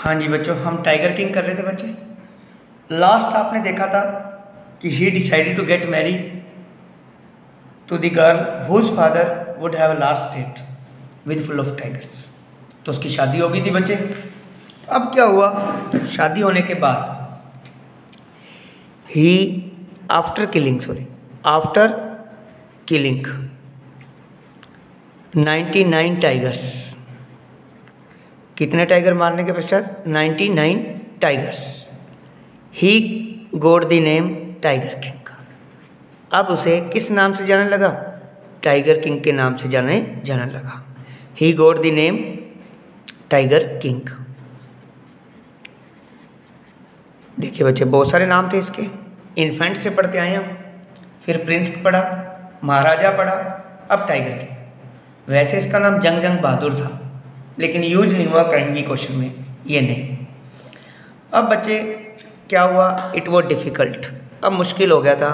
हाँ जी बच्चों, हम टाइगर किंग कर रहे थे बच्चे। लास्ट आपने देखा था कि he decided to get married to the girl whose father would have a large state with full of tigers. तो उसकी शादी हो गई थी बच्चे। अब क्या हुआ, शादी होने के बाद ही आफ्टर किलिंग 99 टाइगर्स, कितने टाइगर मारने के पश्चात 99 tigers, he got the name Tiger king. अब उसे किस नाम से जाने लगा? टाइगर किंग के नाम से जाने लगा। He got the name Tiger King. देखिए बच्चे, बहुत सारे नाम थे इसके। इन्फेंट से पढ़ते आए हम, फिर प्रिंस पढ़ा, महाराजा पढ़ा, अब टाइगर किंग। वैसे इसका नाम जंग बहादुर था, लेकिन यूज नहीं हुआ कहीं भी क्वेश्चन में ये नहीं। अब बच्चे क्या हुआ, इट वॉज डिफ़िकल्ट, अब मुश्किल हो गया था।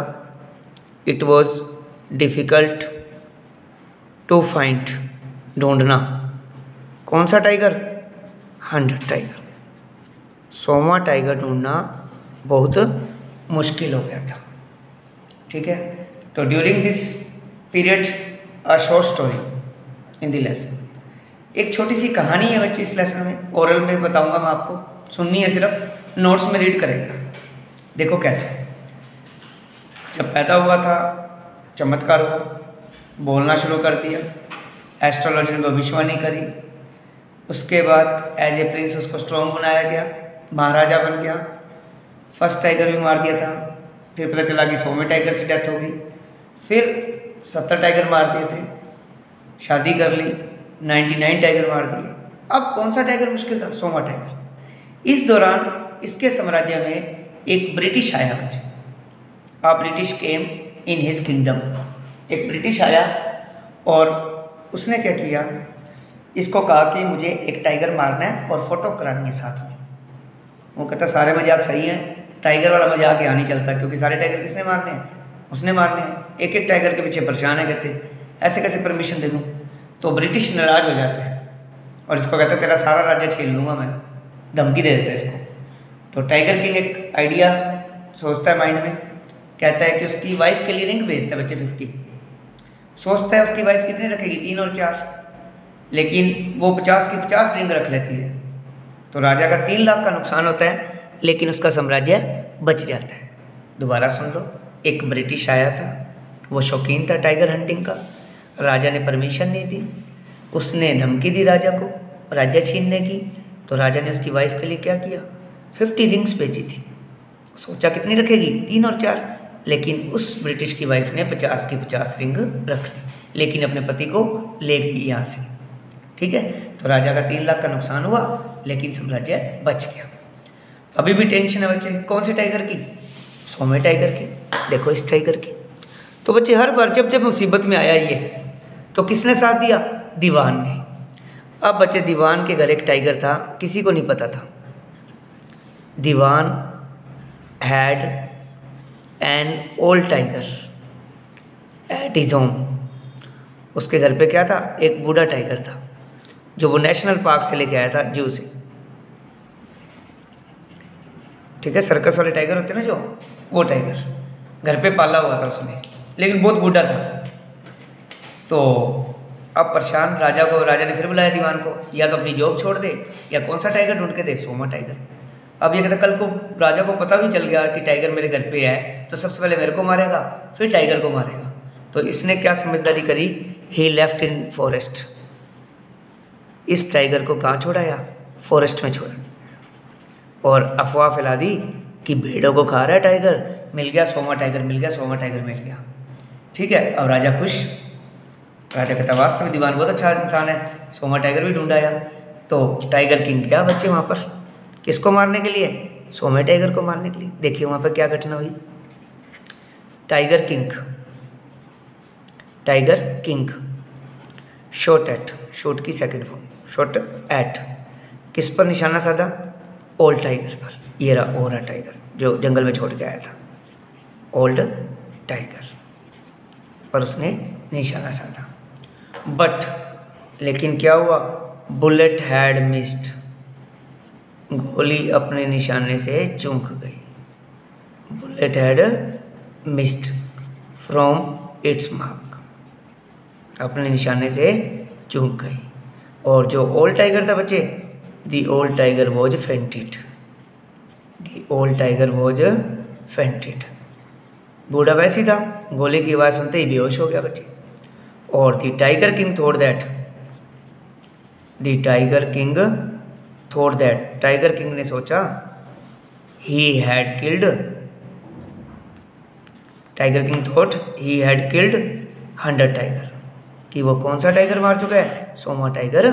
It was difficult to find, ढूंढना। कौन सा टाइगर? 100 टाइगर, 100वां टाइगर ढूंढना बहुत मुश्किल हो गया था। ठीक है, तो during this period a short story in the lesson, एक छोटी सी कहानी है बच्चे इस लेसन में। ओरल में बताऊंगा मैं आपको, सुननी है सिर्फ, नोट्स में रीड करेगा। देखो कैसे। जब पैदा हुआ था, चमत्कार हुआ, बोलना शुरू कर दिया, एस्ट्रोलॉजी ने भविष्यवाणी करी। उसके बाद एज ए प्रिंस उसको स्ट्रॉन्ग बनाया गया, महाराजा बन गया। फर्स्ट टाइगर भी मार दिया था, फिर पता चला कि 100वें टाइगर से डेथ हो गई। फिर 70 टाइगर मार दिए थे, शादी कर ली, 99 टाइगर मार दिए। अब कौन सा टाइगर मुश्किल था? 100वां टाइगर। इस दौरान इसके साम्राज्य में एक ब्रिटिश आया बच्चे। A British came in his kingdom. एक ब्रिटिश आया और उसने क्या किया, इसको कहा कि मुझे एक टाइगर मारना है और फोटो करानी है साथ में। वो कहता सारे मजाक सही हैं, टाइगर वाला मजाक यहाँ नहीं चलता, क्योंकि सारे टाइगर किसने मारने हैं? उसने मारने हैं। एक एक टाइगर के पीछे परेशान है, कहते ऐसे कैसे परमिशन दे दूँ? तो ब्रिटिश नाराज हो जाते हैं और इसको कहते हैं तेरा सारा राज्य छीन लूँगा मैं, धमकी दे देता है इसको। तो टाइगर किंग एक आइडिया सोचता है माइंड में, कहता है कि उसकी वाइफ के लिए रिंग भेजता है बच्चे 50। सोचता है उसकी वाइफ कितने रखेगी, 3 और 4, लेकिन वो 50 की 50 रिंग रख लेती है। तो राजा का 3 लाख का नुकसान होता है, लेकिन उसका साम्राज्य बच जाता है। दोबारा सुन लो, एक ब्रिटिश आया था, वो शौकीन था टाइगर हंटिंग का। राजा ने परमिशन नहीं दी, उसने धमकी दी राजा को राज्य छीनने की। तो राजा ने उसकी वाइफ के लिए क्या किया, 50 रिंग्स भेजी थी। सोचा कितनी रखेगी, 3 और 4, लेकिन उस ब्रिटिश की वाइफ ने 50 की 50 रिंग रख ली, लेकिन अपने पति को ले गई यहाँ से। ठीक है, तो राजा का 3 लाख का नुकसान हुआ, लेकिन साम्राज्य बच गया। अभी भी टेंशन है बच्चे, कौन से टाइगर की? 100वें टाइगर की। देखो इस टाइगर की। तो बच्चे हर बार जब जब मुसीबत में आया ये, तो किसने साथ दिया? दीवान ने। अब बच्चे दीवान के घर एक टाइगर था, किसी को नहीं पता था। Diwan had an old tiger at his home. उसके घर पे क्या था? एक बूढ़ा टाइगर था, जो वो नेशनल पार्क से लेके आया था, जू से। ठीक है, सर्कस वाले टाइगर होते हैं ना जो, वो टाइगर घर पे पाला हुआ था उसने, लेकिन बहुत बूढ़ा था। तो अब परेशान राजा ने फिर बुलाया दीवान को, या तो अपनी जॉब छोड़ दे या कौन सा टाइगर ढूंढ के दे, 100वां टाइगर। अब ये कहता कल को राजा को पता भी चल गया कि टाइगर मेरे घर पे है, तो सबसे पहले मेरे को मारेगा, फिर टाइगर को मारेगा। तो इसने क्या समझदारी करी, ही लेफ्ट इन फॉरेस्ट। इस टाइगर को कहाँ छोड़ाया? फॉरेस्ट में छोड़ा, और अफवाह फैला दी कि भेड़ों को खा रहा है टाइगर, मिल गया 100वां टाइगर, मिल गया 100वां टाइगर, मिल गया। ठीक है, अब राजा खुश। राजा कहता वास्तव में दीवान बहुत अच्छा इंसान है, 100वां टाइगर भी ढूंढ आया। तो टाइगर किंग गया बच्चे वहाँ पर, किसको मारने के लिए? 100वें टाइगर को मारने के लिए। देखिए वहाँ पर क्या घटना हुई। Tiger king shot at, shot की सेकंड फॉर्म, शॉट एट, किस पर निशाना साधा? ओल्ड टाइगर पर। ये रहा ओल्ड टाइगर जो जंगल में छोड़ के आया था, ओल्ड टाइगर पर उसने निशाना साधा। बट लेकिन क्या हुआ, बुलेट हैड मिस्ड, गोली अपने निशाने से चूक गई। Bullet had missed from its mark, अपने निशाने से चूक गई। और जो ओल्ड टाइगर था बच्चे, the old tiger was fainted, the old tiger was fainted. बूढ़ा वैसी था, गोली की आवाज़ सुनते ही बेहोश हो गया बच्चे। और the tiger king thought that, the tiger king thought that, tiger king ने सोचा, he had killed, tiger king thought he had killed 100 tiger, कि वो कौन सा टाइगर मार चुका है, 100वां टाइगर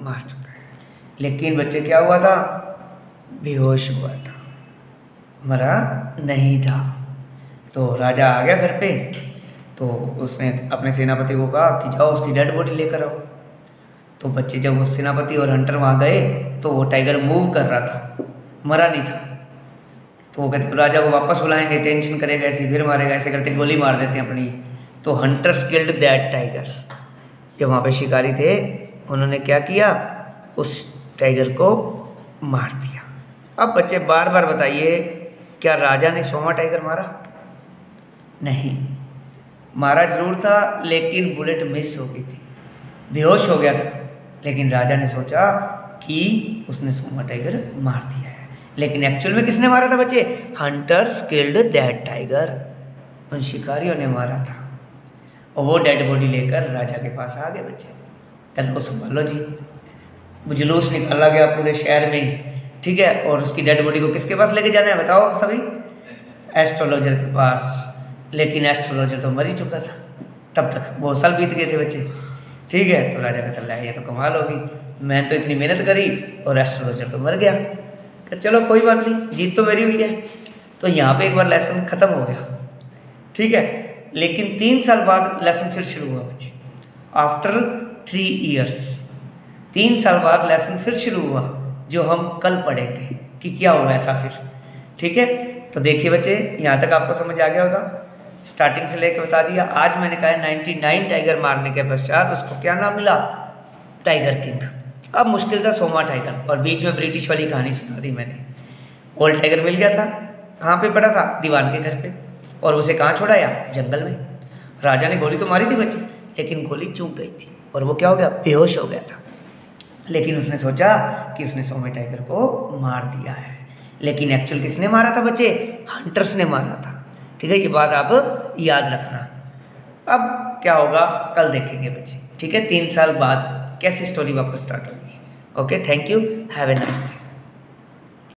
मार चुका है। लेकिन बच्चे क्या हुआ था, बेहोश हुआ था, मरा नहीं था। तो राजा आ गया घर पे, तो उसने अपने सेनापति को कहा कि जाओ उसकी डेड बॉडी लेकर आओ। तो बच्चे जब वो सेनापति और हंटर वहाँ गए तो वो टाइगर मूव कर रहा था, मरा नहीं था। तो वो कहते राजा को वापस बुलाएंगे, टेंशन करेगा ऐसे, फिर मारेगा, ऐसे करते गोली मार देते हैं अपनी। तो हंटर्स किल्ड दैट टाइगर, जो वहाँ पे शिकारी थे उन्होंने क्या किया, उस टाइगर को मार दिया। अब बच्चे बार बार बताइए, क्या राजा ने 100वां टाइगर मारा? नहीं, मारा जरूर था, लेकिन बुलेट मिस हो गई थी, बेहोश हो गया था। लेकिन राजा ने सोचा कि उसने 100वां टाइगर मार दिया है। लेकिन एक्चुअल में किसने मारा था बच्चे? हंटर्स किल्ड दैट टाइगर, उन शिकारियों ने मारा था। और वो डेड बॉडी लेकर राजा के पास आ गए बच्चे। चलो संभालो जी, जुलूस निकाला गया पूरे शहर में, ठीक है। और उसकी डेड बॉडी को किसके पास लेके जाना है बताओ आप सभी? एस्ट्रोलॉजर के पास। लेकिन एस्ट्रोलॉजर तो मर ही चुका था तब तक, बहुत साल बीत गए थे बच्चे, ठीक है। तो राजा कहता है ये तो कमाल होगी, मैंने तो इतनी मेहनत करी और एस्ट्रोलॉजर तो मर गया। कहते चलो कोई बात नहीं, जीत तो मेरी हुई है। तो यहाँ पे एक बार लेसन खत्म हो गया, ठीक है। लेकिन 3 साल बाद लेसन फिर शुरू हुआ बच्चे, आफ्टर 3 ईयर्स, 3 साल बाद लेसन फिर शुरू हुआ, जो हम कल पढ़ेंगे कि क्या हुआ ऐसा फिर, ठीक है। तो देखिए बच्चे, यहाँ तक आपको समझ आ गया होगा, स्टार्टिंग से लेकर बता दिया। आज मैंने कहा 99 टाइगर मारने के पश्चात उसको क्या नाम मिला? Tiger king. अब मुश्किल था 100वां टाइगर, और बीच में ब्रिटिश वाली कहानी सुना दी मैंने। ओल्ड टाइगर मिल गया था, कहाँ पे पड़ा था? दीवान के घर पे। और उसे कहाँ छोड़ाया? जंगल में। राजा ने गोली तो मारी थी बच्चे, लेकिन गोली चूक गई थी और वो क्या हो गया? बेहोश हो गया था। लेकिन उसने सोचा कि उसने 100वें टाइगर को मार दिया है, लेकिन एक्चुअल किसने मारा था बच्चे? हंटर्स ने मारा था, ठीक है। ये बात आप याद रखना। अब क्या होगा कल देखेंगे बच्चे, ठीक है। 3 साल बाद कैसी स्टोरी वापस स्टार्ट होगी। Okay, thank you, have a nice day.